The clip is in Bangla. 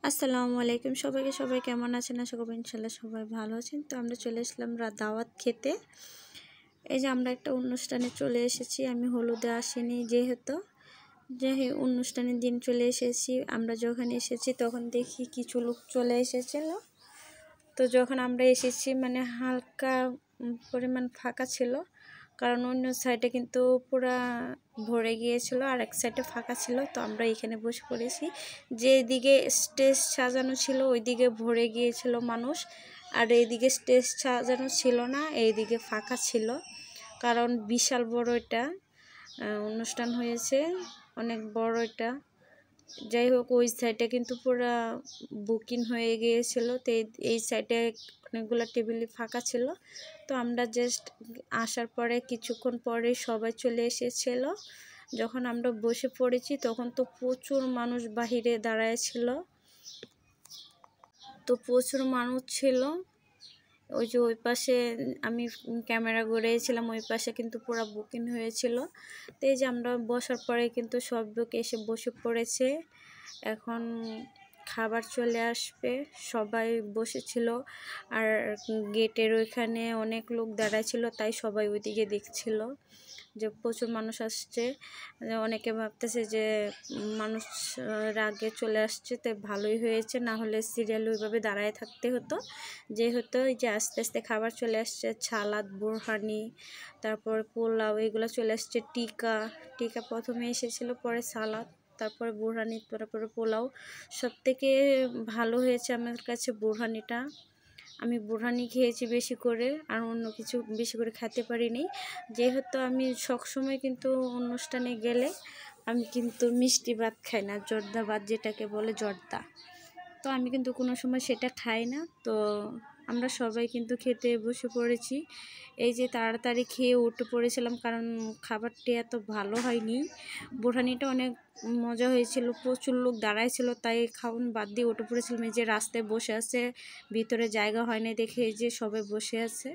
আসসালামু আলাইকুম সবাইকে। সবাই কেমন আছেন? আশা করি ইনশাল্লাহ সবাই ভালো আছেন। তো আমরা চলে আসলাম দাওয়াত খেতে। এই যে আমরা একটা অনুষ্ঠানে চলে এসেছি। আমি হলুদে আসিনি, যেহেতু অনুষ্ঠানের দিন চলে এসেছি। আমরা যখন এসেছি তখন দেখি কিছু লোক চলে এসেছিল। তো যখন আমরা এসেছি মানে হালকা পরিমাণ ফাঁকা ছিল, কারণ অন্য সাইডে কিন্তু পুরা ভরে গিয়েছিল আর এক সাইডে ফাঁকা ছিল। তো আমরা এখানে বসে পড়েছি। যেদিকে স্টেজ সাজানো ছিল ওইদিকে ভরে গিয়েছিল মানুষ, আর এইদিকে স্টেজ সাজানো ছিল না, এইদিকে ফাঁকা ছিল। কারণ বিশাল বড় এটা অনুষ্ঠান হয়েছে, অনেক বড় এটা। যাই হোক, ওই সাইডে কিন্তু পুরা বুকিং হয়ে গিয়েছিল। তো এই সাইডে অনেকগুলো টেবিল ফাঁকা ছিল। তো আমরা জাস্ট আসার পরে কিছুক্ষণ পরে সবাই চলে এসেছিল। যখন আমরা বসে পড়েছি তখন তো প্রচুর মানুষ বাহিরে দাঁড়ায় ছিল। তো প্রচুর মানুষ ছিল। ওই যে ওই পাশে আমি ক্যামেরা ঘুরিয়েছিলাম, ওই পাশে কিন্তু পুরো বুকিং হয়েছিল। তো এই যে আমরা বসার পরে কিন্তু সব লোক এসে বসে পড়েছে। এখন খাবার চলে আসবে, সবাই বসেছিল। আর গেটের ওইখানে অনেক লোক দাঁড়ায় ছিল, তাই সবাই ওইদিকে দেখছিল যে প্রচুর মানুষ আসছে। অনেকে ভাবতেছে যে মানুষ আগে চলে আসছে, তাই ভালোই হয়েছে, না হলে সিরিয়াল ওইভাবে দাঁড়ায় থাকতে হতো। যেহেতু এই যে আস্তে আস্তে খাবার চলে আসছে, সালাদ, বোরহানি, তারপর পোলাও, এগুলো চলে আসছে। টিকা প্রথমে এসেছিল, পরে সালাদ, তারপরে বোরহানি, তারপরে পোলাও। সব থেকে ভালো হয়েছে আমার কাছে বোরহানিটা। আমি বোরহানি খেয়েছি বেশি করে, আর অন্য কিছু বেশি করে খেতে পারিনি। যেহেতু আমি সবসময় কিন্তু অনুষ্ঠানে গেলে আমি কিন্তু মিষ্টি ভাত খাই না, জর্দা ভাত যেটাকে বলে, জর্দা। তো আমি কিন্তু কোনো সময় সেটা খাই না। তো আমরা সবাই কিন্তু খেতে বসে পড়েছি। এই যে তাড়াতাড়ি খেয়ে উঠে পড়েছিলাম, কারণ খাবারটি এত ভালো হয়নি। বোরহানিটা অনেক মজা হয়েছিল, প্রচুর লোক দাঁড়ায় ছিল, তাই খাওয়ান বাদ দিয়ে উঠে পড়েছিলাম। এই যে রাস্তায় বসে আছে, ভিতরে জায়গা হয় না দেখে এই যে সবাই বসে আছে।